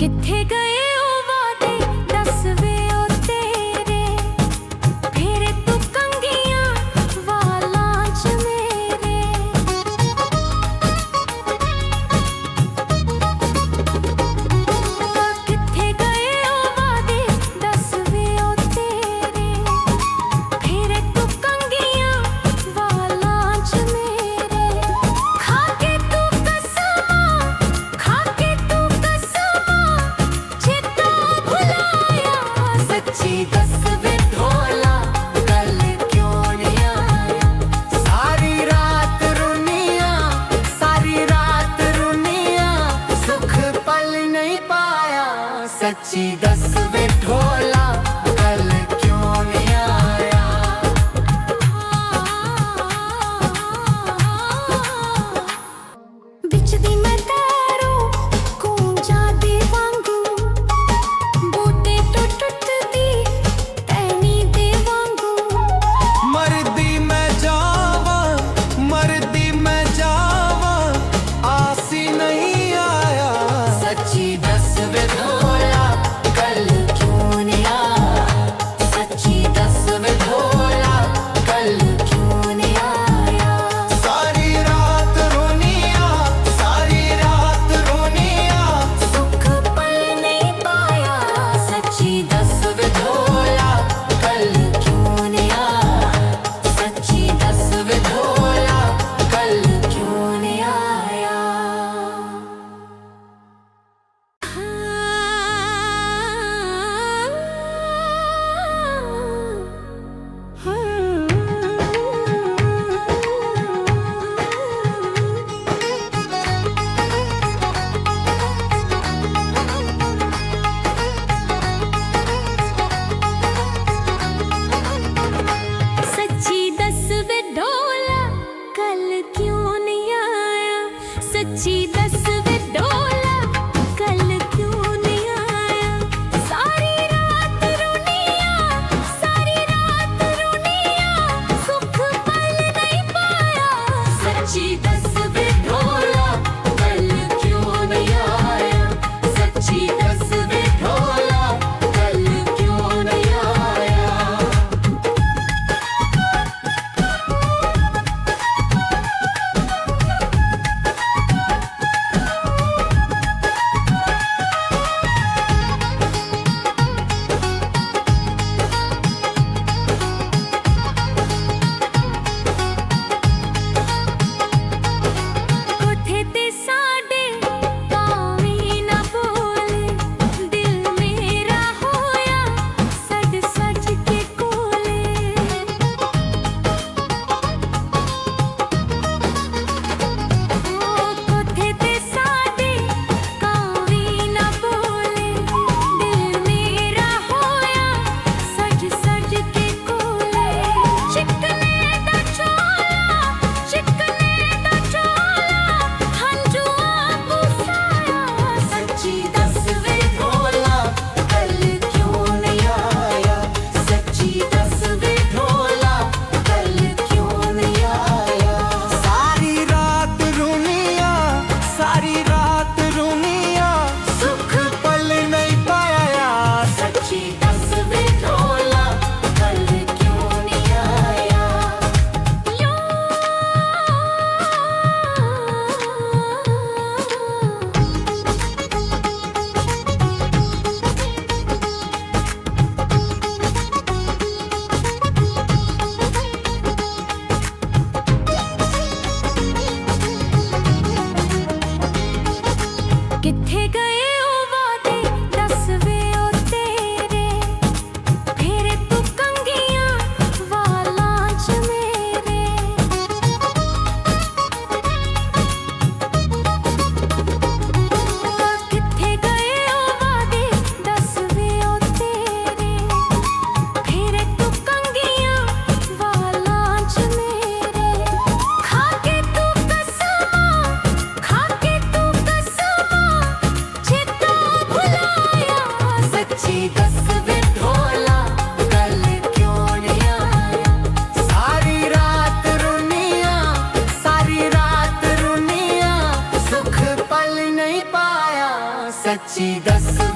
किथे गए ओ वादे दस वे ओ तेरे, फेरे तू कंगियां वालां च मेरे। किथे गए ओ वादे दस वे ओ तेरे, फेरे तू कंगियां वालां च मेरे। खाके तू कसमां, खाके तू कसमां, चेता भुलाया। सच्ची दस वे ढोला, कल क्यों नहीं आया। सारी रात रुनिया, सारी रात रुनिया, सुख पल नहीं पाया। सच्ची दस वे ढोला, कल क्यों नहीं आया। बिच दी मैं तारो कूंजा दे वांगू, बूटे तो टुटदी टहनी दे वांगू। मरदी मैं जावा, मरदी मैं जावा, आसी नहीं आया। सच्ची दस वे ढोला, कल क्यों नहीं आया।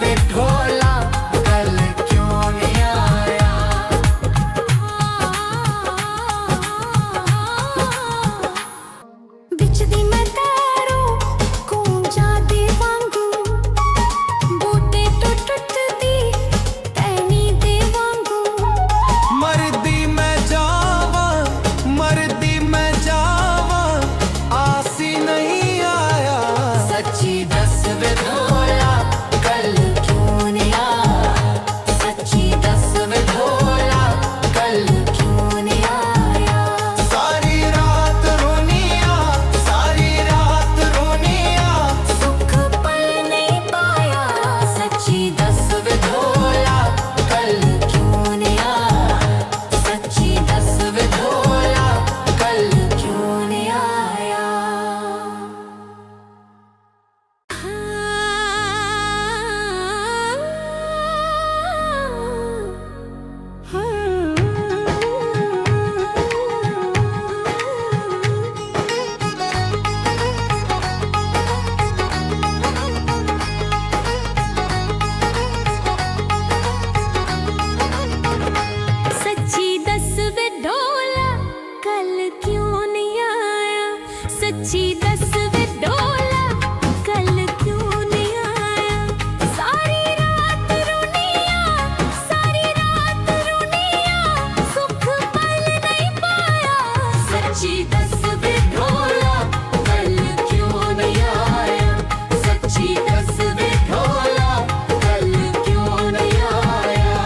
वे ढोला कल क्यों नहीं आया। बिचदी मैं तैरू कूंजा दे वांगू बूटे तो टुटदी टहनी दे वांगू मरदी मैं जावा आसी नहीं आया। सच्ची दस वे ढोला कल क्यों नहीं आया। सच्ची दस वे ढोला कल क्यों नहीं आया। सारी रात रोनिया सुख पल नहीं पाया। सच्ची दस वे ढोला कल क्यों नहीं आया। सच्ची दस वे ढोला कल क्यों नहीं आया। सच्ची दस वे ढोला कल क्यों नहीं आया। सच्ची दस वे ढोला कल क्यों नहीं आया। सारी रात रोनिया सुख पल नहीं पाया। सच्ची दस वे ढोला कल क्यों नहीं आया। सच्ची दस वे ढोला कल क्यों नहीं आया।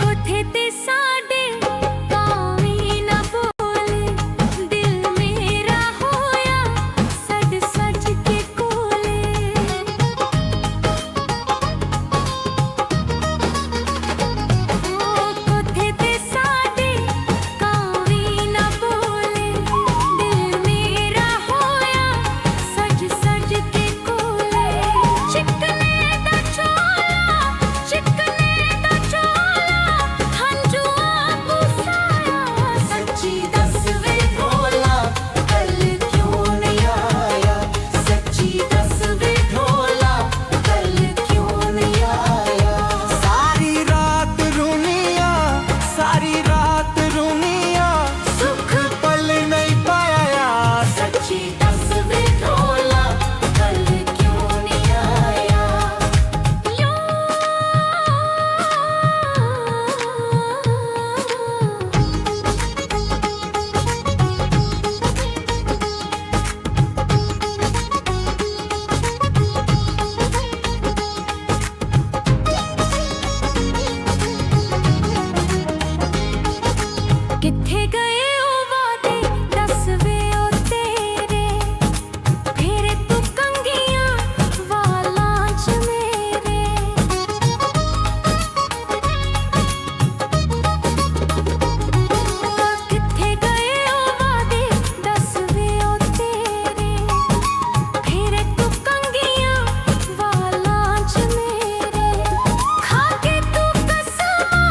कोठे ते साडे कावी ना बोले दिल मेरा होया सज सज के कोले। कोठे ते साडे कावी ना बोले दिल मेरा होया सज सज के कोले। चिकने दा चोला हंजू आपू साया। सच्ची दस वे ढोला कल क्यों नहीं आया। सच्ची दस वे ढोला कल क्यों नहीं आया। सारी रात रोनिया सुख पल नहीं पाया। सच्ची दस वे ढोला कल क्यों नहीं आया। किथे गए ओ वादे दस वे ओ तेरे फेरे तू कंगियां वालां च मेरे। किथे गए ओ वादे दस वे ओ तेरे फेरे तू कंगियां वालां च मेरे। खाके तू कसमा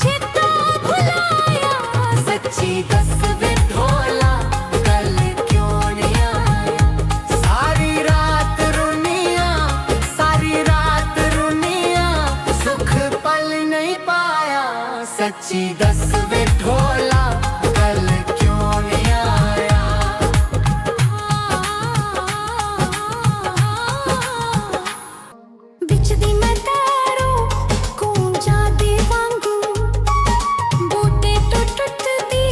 चित्ता भुलाया। सच्ची दस वे ढोला कल क्यों नहीं आया। सारी रात रोनिया सुख पल नहीं पाया। सच्ची दस वे ढोला कल क्यों नहीं आया। बिचदी मैं तैरू कूंजा दे वांगू बूटे तो टुटदी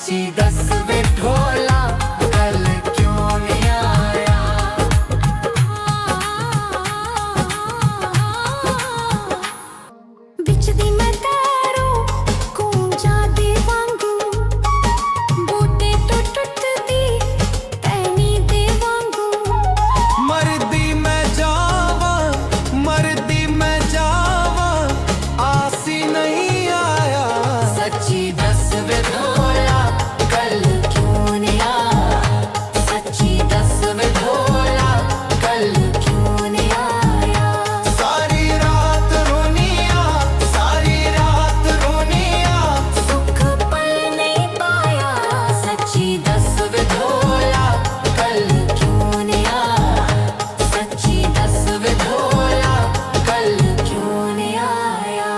सच्ची दस वे ढोला कल क्यों नहीं आया। बिचदी मैं तैरू कूंजा दे वांगू बूटे तो टुटदी टहनी दे वांगू मरदी मैं जावा आसी नहीं आया। सच्ची दस वे ढोला कल क्यों नहीं आया। सच्ची दस वे ढोला कल क्यों नहीं आया। सारी रात रोनिया सुख पल नहीं पाया। सच्ची दस वे ढोला कल क्यों नहीं आया। सच्ची दस वे ढोला कल क्यों नहीं आया।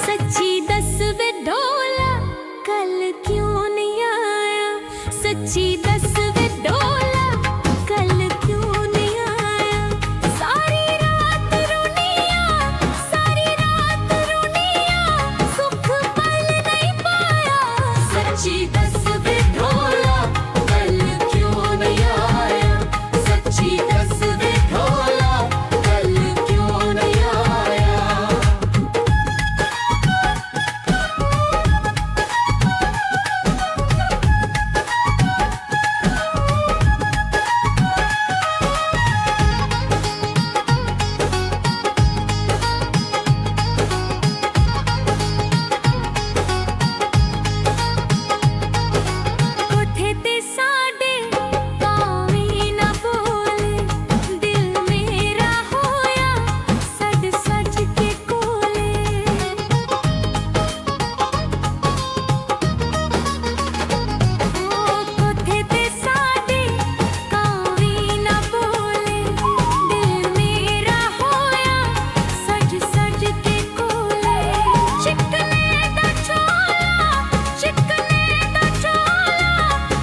सच्ची दस वे ढोला कल क्यों नहीं आया। सच्ची दस वे ढोला कल क्यों नहीं आया। सारी रात रोनिया सुख पल नहीं पाया। सच्ची दस वे ढोला कल क्यों नहीं आया। सच्ची दस वे ढोला कल क्यों नहीं आया। कोठे ते साडे कावी ना बोले दिल मेरा होया सज सज के कोले। कोठे ते साडे कावी ना बोले दिल मेरा होया सज सज के कोले। चिकने दा चोला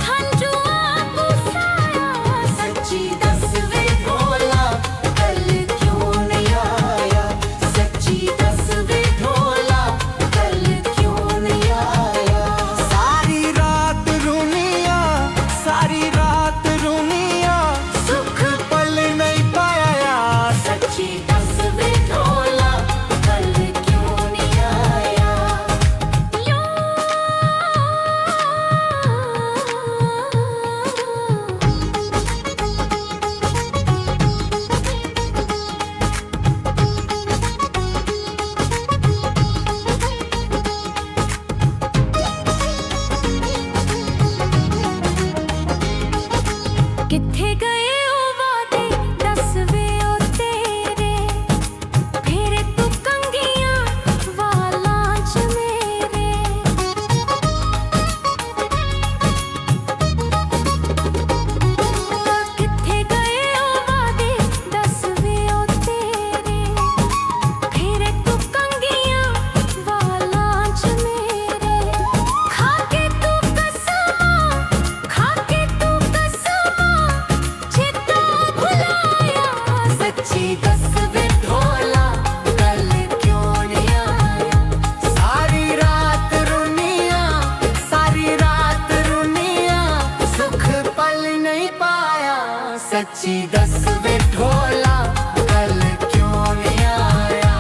हंजुआ बुसाया। सच्ची दस वे ढोला कल क्यों नहीं आया। सच्ची दस वे ढोला कल क्यों नहीं आया। सारी रात रोनिया सुख पल नहीं पाया। सच्ची दस वे ढोला कल क्यों नहीं आया। किथे गए ओ वादे दस वे ओ तेरे फेरे तू कंगियां वालां च मेरे। किथे गए ओ वादे दस वे ओ तेरे फेरे तू कंगियां वालां च मेरे। खाके तू कसमा चित्ता भुलाया। सच्ची दस वे ढोला कल क्यों नहीं आया। सारी रात रोनिया सुख पल नहीं पाया। सच्ची दस वे ढोला कल क्यों नहीं आया।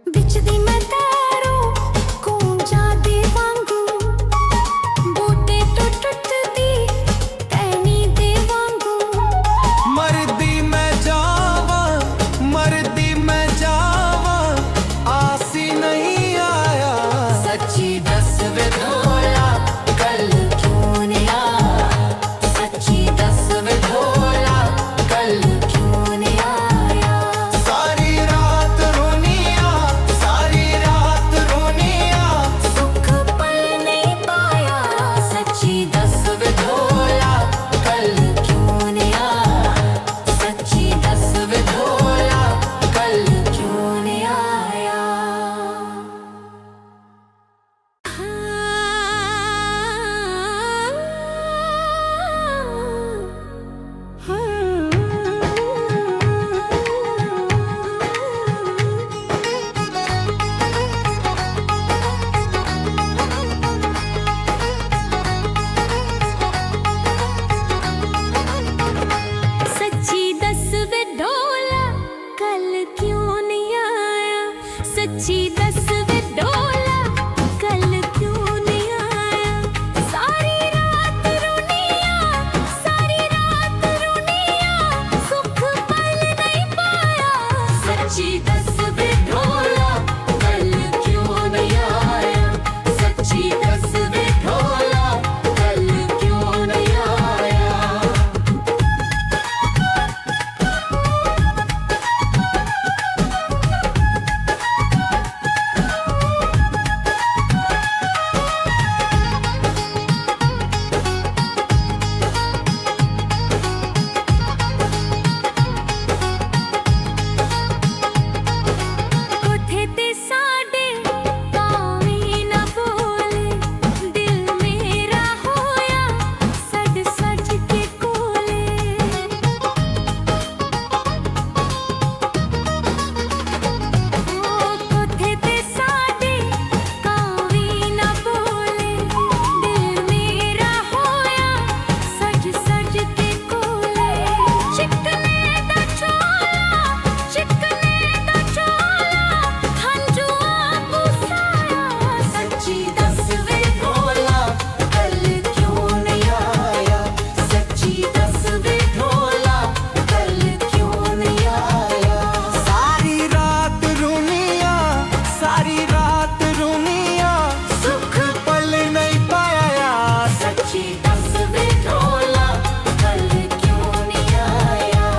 बिचदी मैं तैरू कूंजा दे वांगू बूटे तो टुटदी टहनी दे वांगू मरदी मैं जावा आसी नहीं आया। सच्ची दस वे ढोला कल सच्ची दस वे ढोला कल क्यों नहीं आया सारी रात रोनिया सुख पल नहीं पाया सच्ची दस वे ढोला कल क्यों नहीं आया सच्ची दस वे ढोला कल क्यों नहीं आया कोठे ते साडे पावी ना बोले दिल मेरा होया सज सज के कोले कोठे ते साडे पावी ना बोले दिल मेरा होया सज सज के कोले चिकने दा चोला हंजुआ पुसाया सच्ची दस वे ढोला कल क्यों नहीं आया सच्ची दस वे ढोला कल क्यों नहीं आया सारी रात रुनिया सुख पल नहीं पाया सच्ची दस वे ढोला कल क्यों नहीं आया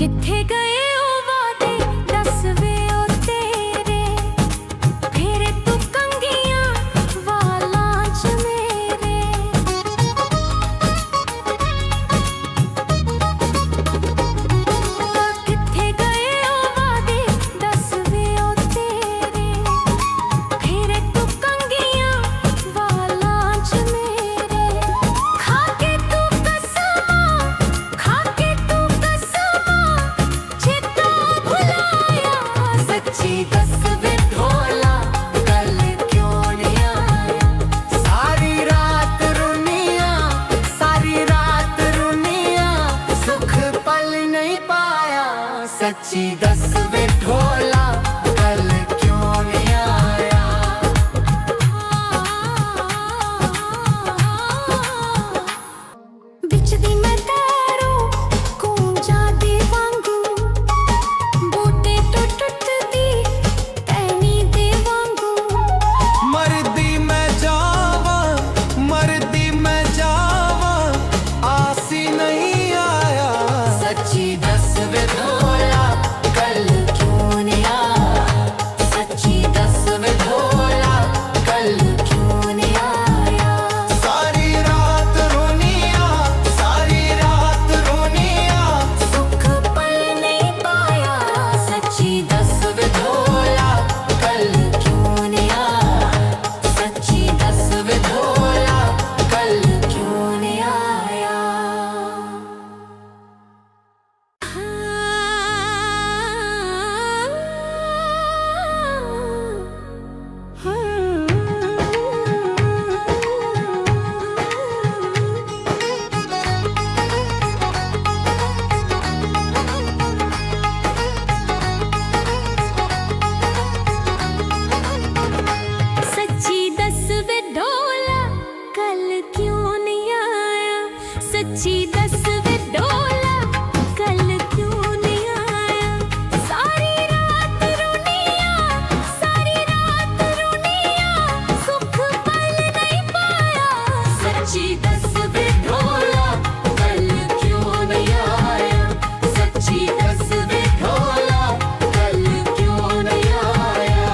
किथे गए ओ वादे दस वे ओ तेरे फेरे तू कंगियां वालां च मेरे किथे गए ओ वादे दस वे ओ तेरे फेरे तू कंगियां वालां च मेरे खाके तू कसमा चेता भुलाया सच्ची दस वे ढोला कल क्यों नहीं आया सारी रात रुनिया सुख पल नहीं पाया सच्ची दस वे ढोला कल क्यों नहीं आया बिच दी मैं तैरू कूंजा दे वांगू बूटे तो टुटदी टहनी दे वांगू मरदी मैं जावा आसी नहीं आया सच्ची दस वे ढोला कल क्यों नहीं आया सच्ची दस वे ढोला कल क्यों नहीं आया सारी रात रोनिया सुख पल नहीं पाया सच्ची दस वे ढोला कल क्यों नहीं आया सच्ची दस वे ढोला कल क्यों नहीं आया सच्ची दस वे ढोला कल क्यों नहीं आया सच्ची दस वे ढोला कल क्यों नहीं आया सारी रात रोनिया सुख पल नहीं पाया सच्ची दस वे ढोला कल क्यों नहीं आया सच्ची दस वे ढोला कल क्यों नहीं आया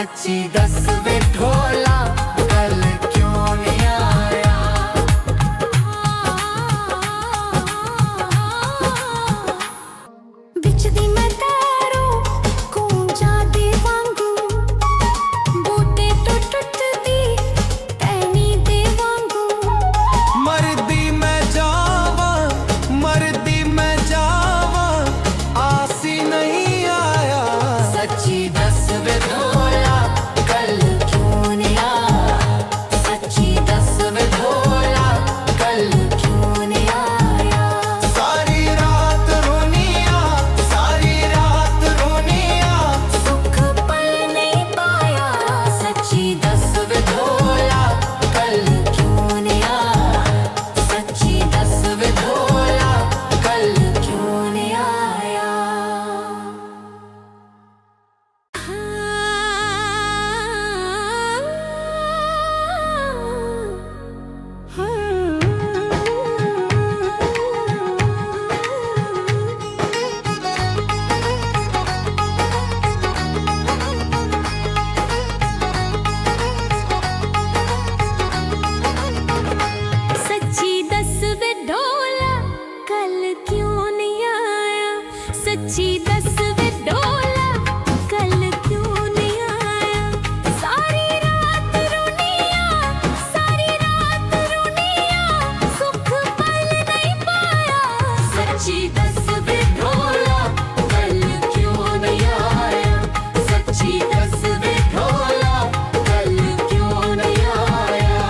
सच्ची दस वे ढोला कल क्यों नहीं आया। बिच दी मैं तैरो कूंजा दे वांगू बूटे तो टुटदी टहनी दे वांगू मरदी मैं जावा आसी नहीं आया। सच्ची दस वे ढोला कल क्यों नहीं आया। सच्ची दस वे ढोला कल क्यों नहीं आया। सारी रात रोनिया सुख पल नहीं पाया। सच्ची दस वे ढोला कल क्यों नहीं आया। सच्ची दस वे ढोला कल क्यों नहीं आया। सच्ची दस वे ढोला कल क्यों नहीं आया। सच्ची दस वे ढोला कल क्यों नहीं आया। सारी रात रोनिया सुख पल नहीं पाया। सच्ची दस वे ढोला कल क्यों नहीं आया। सच्ची दस वे ढोला कल क्यों नहीं आया।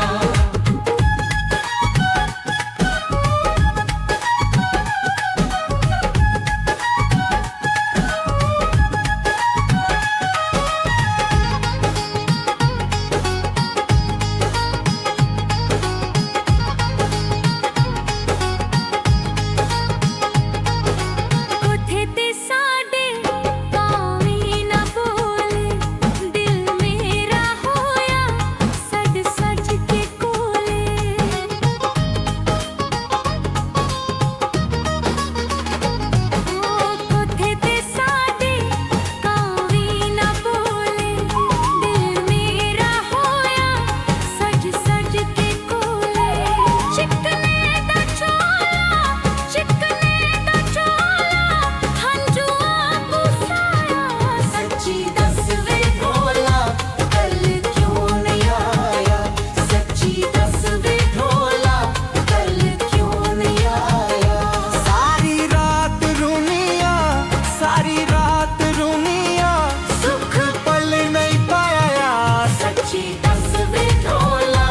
कोठे ते साडे पावी ना बोले दिल मेरा होया सज सज के कोले। कोठे ते साडे पावी ना बोले दिल मेरा होया सज सज के कोले। चिकने दा चोला हंजू बुसाया। सच्ची दस वे ढोला कल क्यों नहीं आया। सच्ची दस वे ढोला कल क्यों नहीं आया। सारी रात रोनिया सुख पल नहीं पाया। सच्ची दस वे ढोला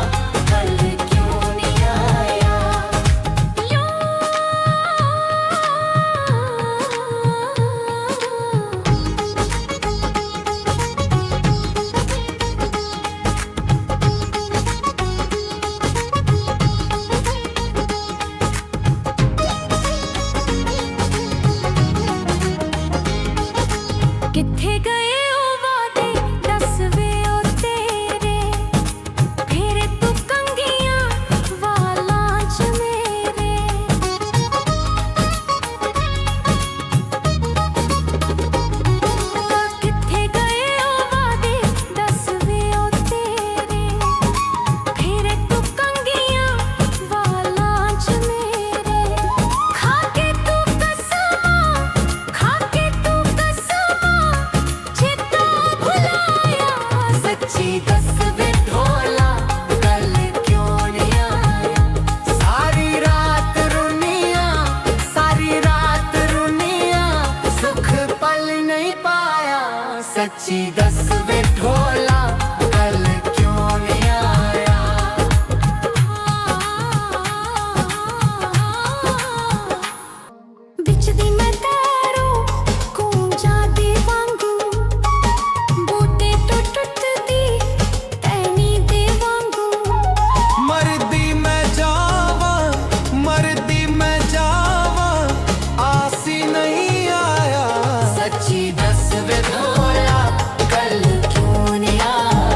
कल क्यों नहीं आया। किथे गए ओ वादे दस वे ओ तेरे फेरे तू कंगियां वालां च मेरे। किथे गए ओ वादे दस वे ओ तेरे फेरे तू कंगियां वालां च मेरे। खाके तू कसमा चित्ता भुलाया। सच्ची दस वे ढोला कल क्यों नहीं आया। सारी रात रोनिया सुख पल नहीं पाया। सच्ची दस वे ढोला कल क्यों नहीं आया। बिच दी मैं तैरो कूंजा दे वांगू बूटे तो टुटदी टहनी दे वांगू मरदी मैं जावा आसी नहीं आया। सच्ची दस वे ढोला कल क्यों नहीं आया।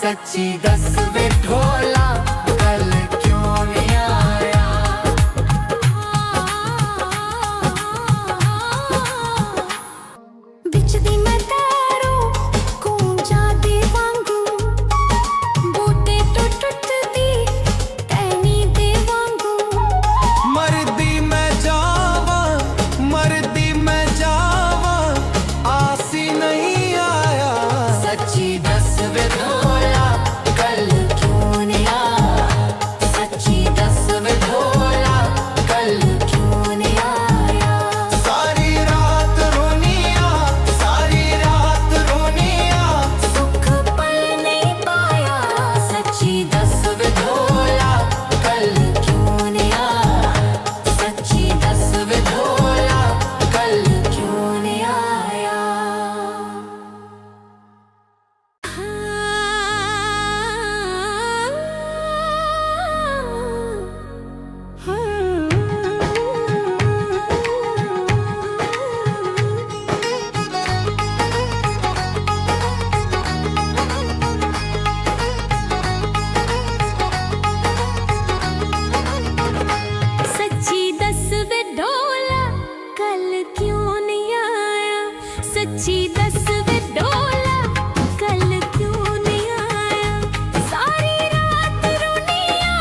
सच्ची दस वे ढोला कल क्यों नहीं आया। बिचदी मैं तैरो कूंजा दे वांगू बूटे तो टुटदी टहनी दे वांगू मरदी मैं जावा आसी नहीं आया। सच्ची दस वे ढोला कल क्यों नहीं आया। सच्ची दस वे ढोला कल क्यों नहीं आया। सारी रात रोनिया सुख पल नहीं पाया। सच्ची दस वे ढोला कल क्यों नहीं आया। सच्ची दस वे ढोला कल क्यों नहीं आया। सच्ची दस वे ढोला कल क्यों नहीं आया। सच्ची दस वे ढोला कल क्यों नहीं आया। सारी रात रोनिया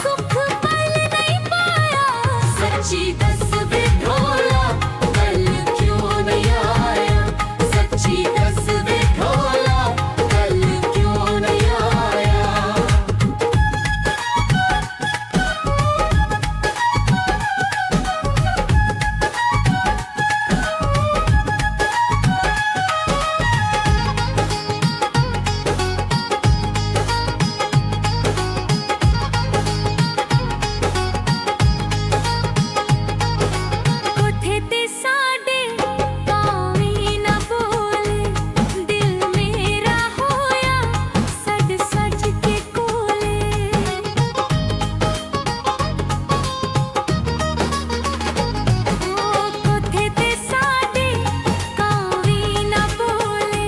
सुख पल नहीं पाया। सच्ची दस वे ढोला कल क्यों नहीं आया। सच्ची दस वे ढोला कल क्यों नहीं आया। कोठे ते साडे पावी ना बोले दिल मेरा होया सज सज के कोले। कोठे ते साडे पावी ना बोले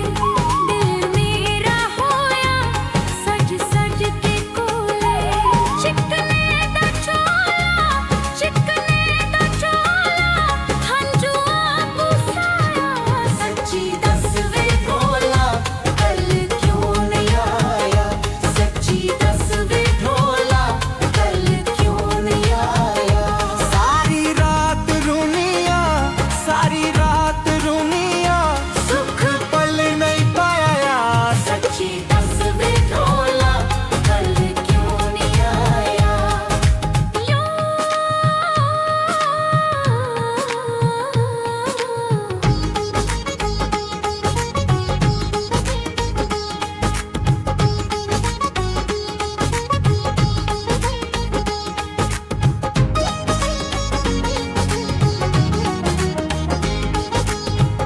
दिल मेरा होया सज सज के कोले। चिकने दा चोला हंजू आपू साया। सच्ची दस वे ढोला कल क्यों नहीं आया। सच्ची दस वे ढोला कल क्यों नहीं आया। सारी रात रोनिया सुख पल नहीं पाया। सच्ची दस वे ढोला कल क्यों नहीं आया।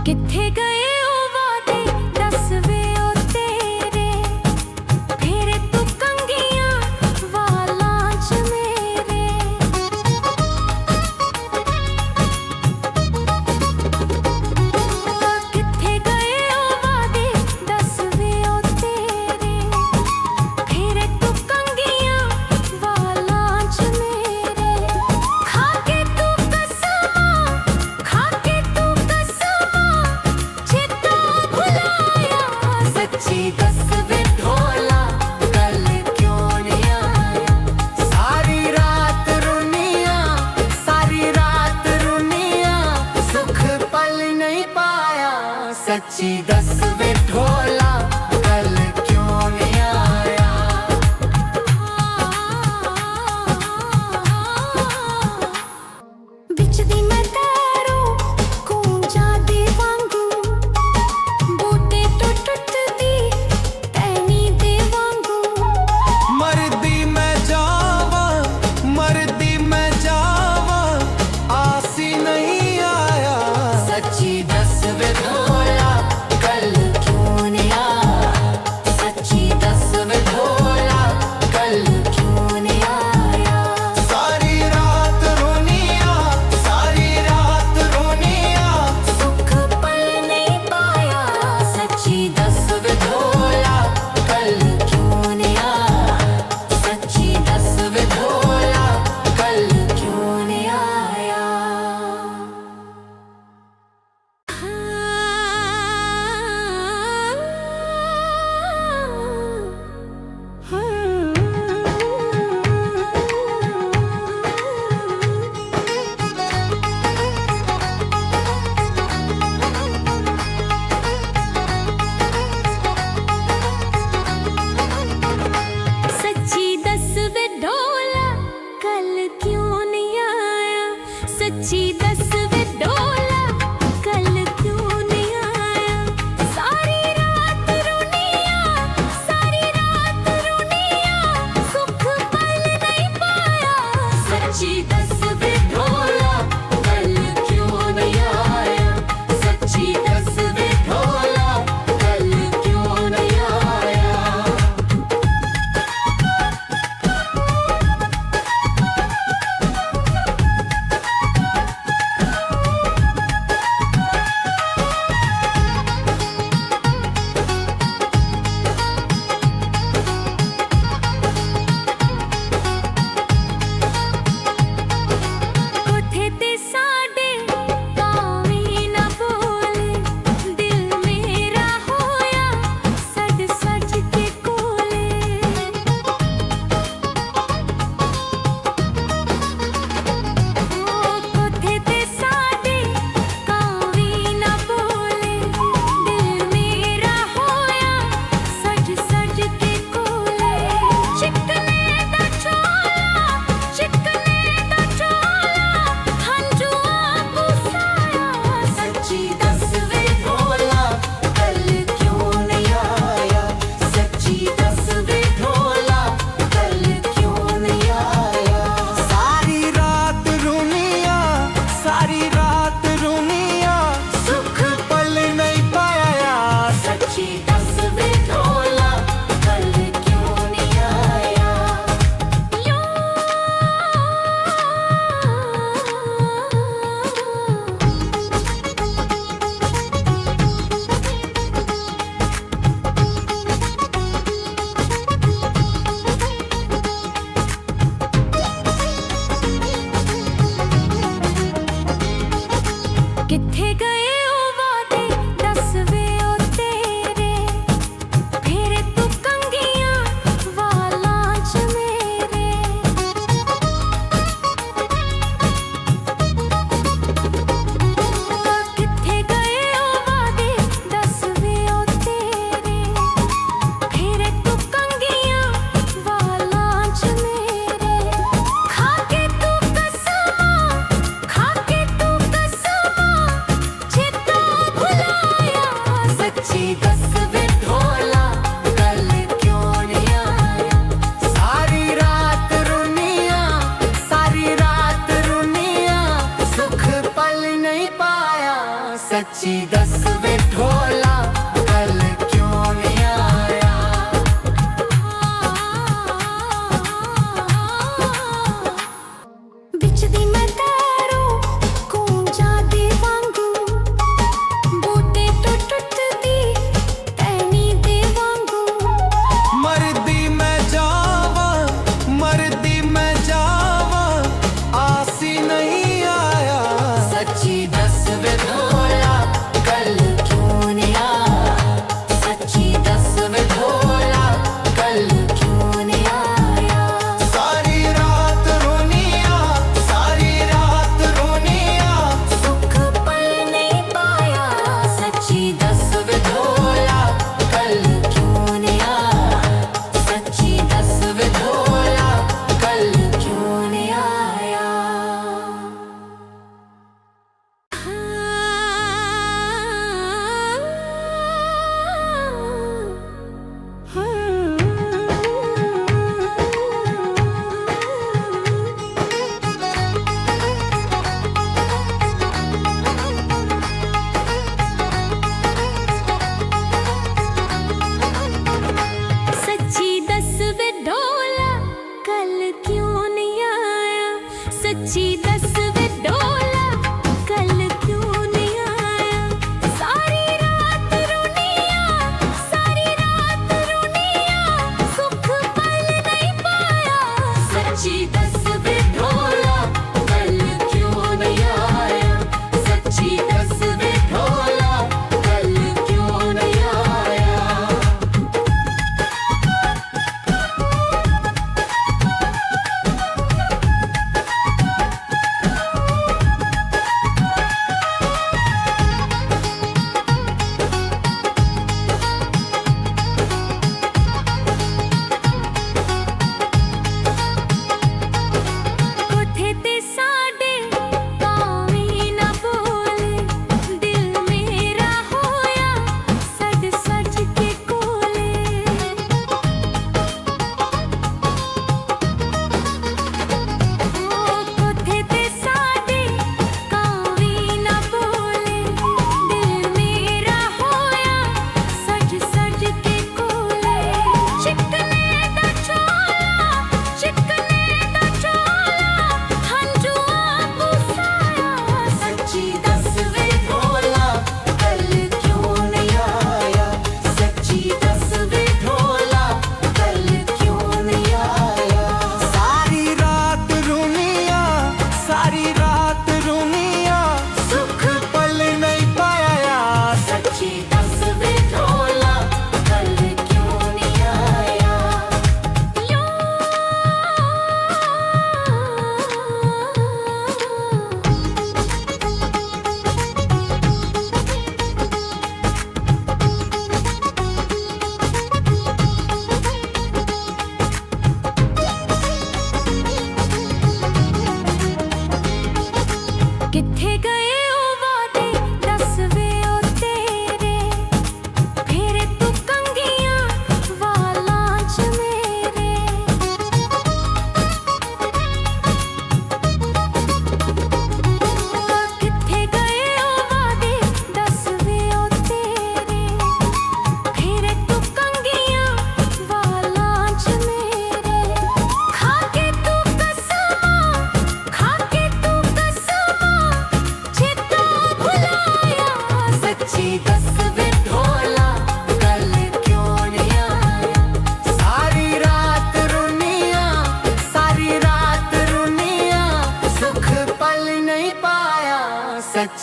किथे गए ओ वादे दस वे ओ तेरे फेरे तू कंगियां वालां च मेरे। किथे गए ओ वादे दस वे ओ तेरे फेरे तू कंगियां वालां च मेरे। खाके तू कसमा चेता भुलाया। सच्ची दस वे ढोला कल क्यों नहीं आया। सारी रात रोनिया सुख पल नहीं पाया। सच्ची दस वे ढोला कल क्यों नहीं आया। बिचदी मैं तैरो कूंजा दे वांगू बूटे तो टुटदी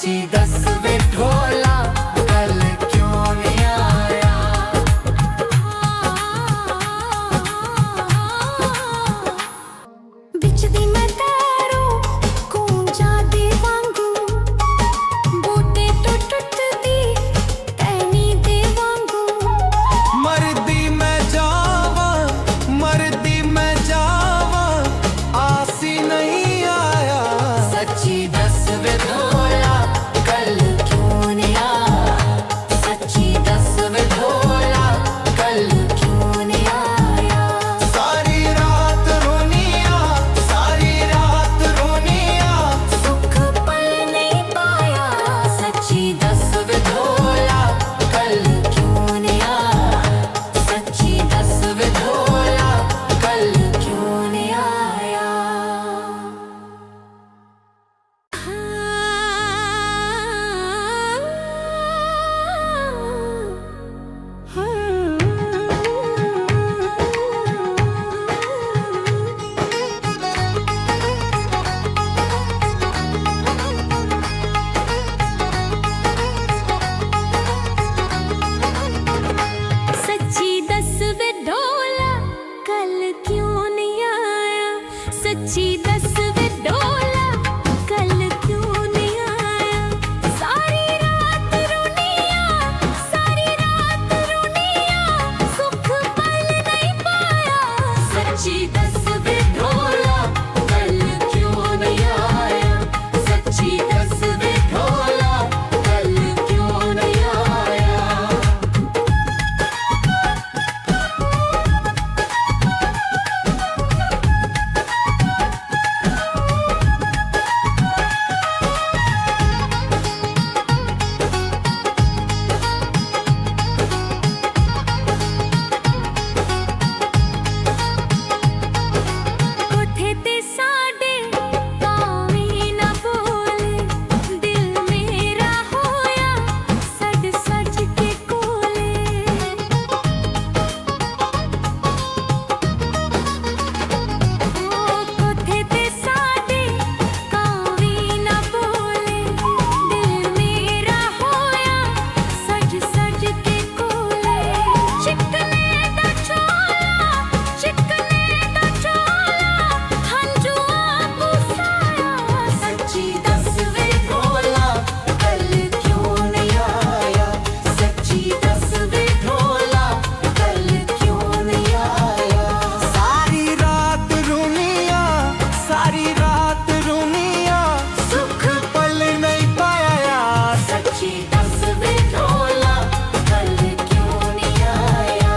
सच्ची दस वे ढोला कल क्यों नहीं आया। बिच दी मैं तैरू कूंजा दे वांगू बूटे तो टुटदी टहनी दे वांगू मरदी मैं जावा आसी नहीं आया। सच्ची दस वे ढोला कल क्यों नहीं आया। सच्ची दस वे ढोला कल क्यों नहीं आया। सारी रात रोनिया सुख पल नहीं पाया। सच्ची दस वे ढोला कल क्यों नहीं आया। सच्ची दस वे ढोला कल क्यों नहीं आया। सच्ची दस वे ढोला कल क्यों नहीं आया। सच्ची दस वे ढोला कल क्यों नहीं आया। सारी रात रोनिया सुख पल नहीं पाया। सच्ची दस वे ढोला कल क्यों नहीं आया। सच्ची दस वे ढोला कल क्यों नहीं आया। कोठे ते साडे कावी ना बोले दिल मेरा होया सज सज के कोले। कोठे ते साडे कावी ना बोले दिल मेरा होया सज सज के कोले। चिकने दा चोला हंजुआ बुसाया। सच्ची दस वे ढोला कल क्यों नहीं आया। सच्ची दस वे ढोला कल क्यों नहीं आया। सारी रात रोनिया सुख पल नहीं पाया। सच्ची दस वे ढोला कल क्यों नहीं आया।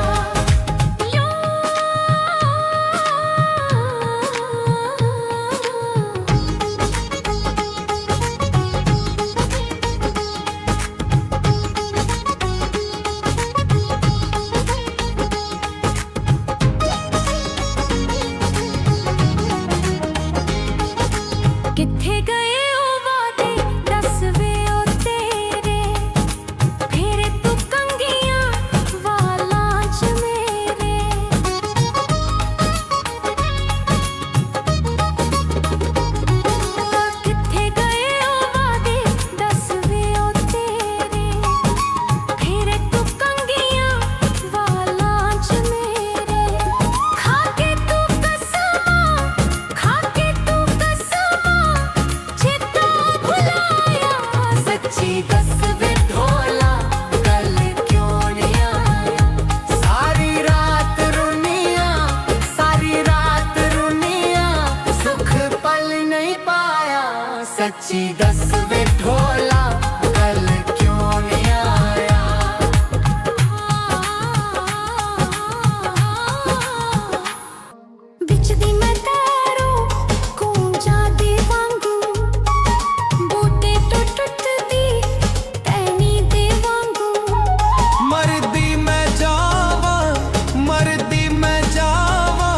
किथे गए ओ वादे दस वे ओ तेरे फेरे तू कंगियां वालां च मेरे। किथे गए ओ वादे दस वे ओ तेरे फेरे तू कंगियां वालां च मेरे। खाके तू कसमा चेता भुलाया। सच्ची दस वे ढोला कल क्यों नहीं आया। सारी रात रोनिया सुख पल नहीं पाया। सच्ची दस वे ढोला कल क्यों नहीं आया। बिच दी मैं तैरू कूंजा दे वांगू बूटे तो टुटदी टहनी दे वांगू मरदी मैं जावा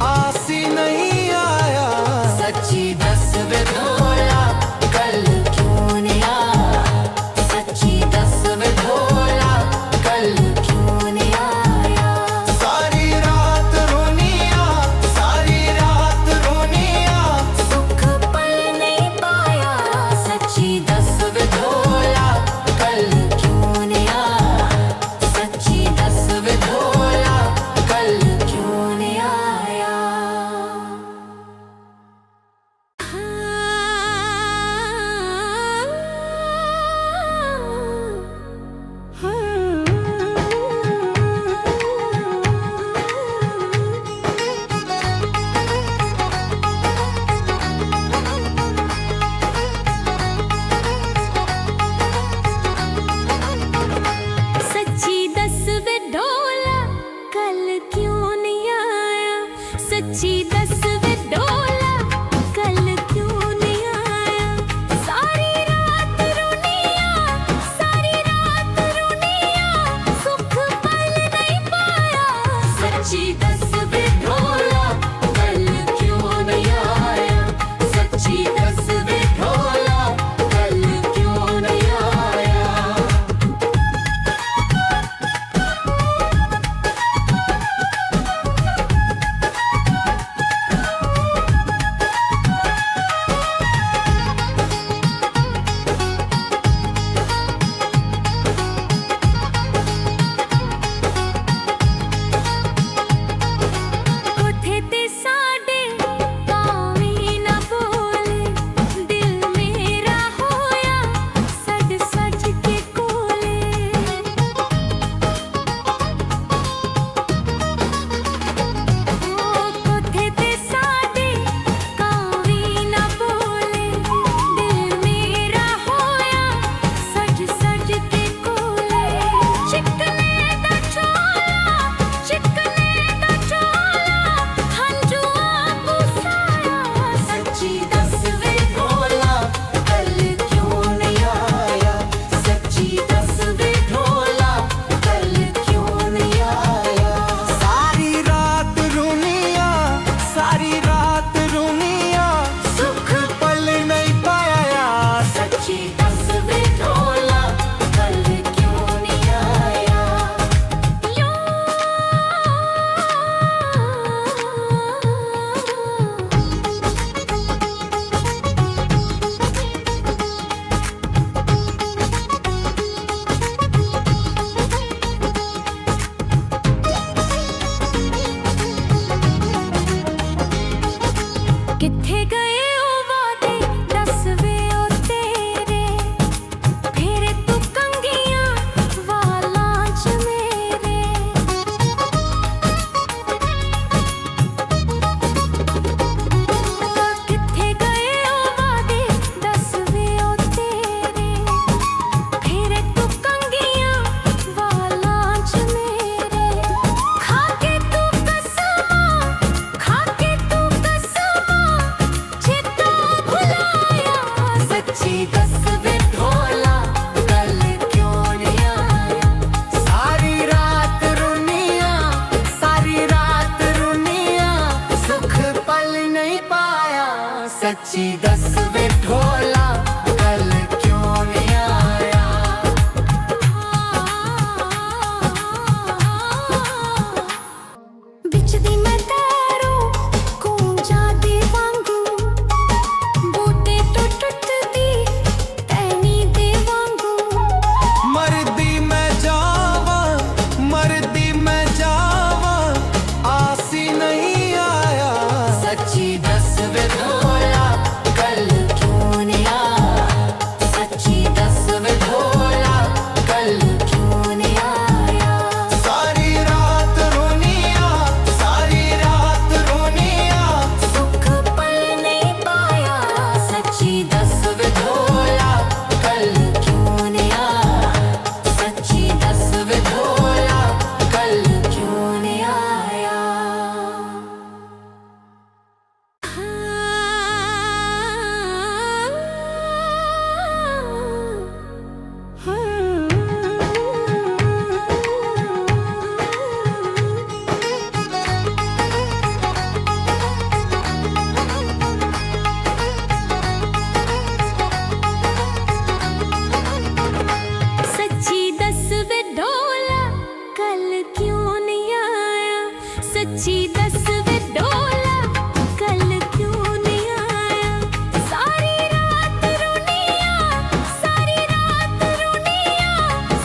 आसी नहीं आया। सच्ची दस वे ढोला कल सच्ची दस वे ढोला कल क्यों नहीं आया बिचदी मैं तारो कूंजा दे वांगू बूटे तो टुटदी टहनी दे वांगू मरदी मैं जावा आसी नहीं आया सच्ची दस वे ढोला कल क्यों नहीं आया सच्ची दस वे ढोला कल क्यों नहीं आया सारी रात रोनिया सुख पल नहीं पाया सच्ची दस वे ढोला कल क्यों नहीं आया सच्ची दस वे ढोला कल क्यों नहीं आया सच्ची दस वे ढोला कल क्यों नहीं आया सच्ची दस वे ढोला कल क्यों नहीं आया सारी रात रोनिया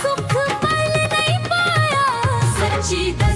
सुख पल नहीं पाया सच्ची दस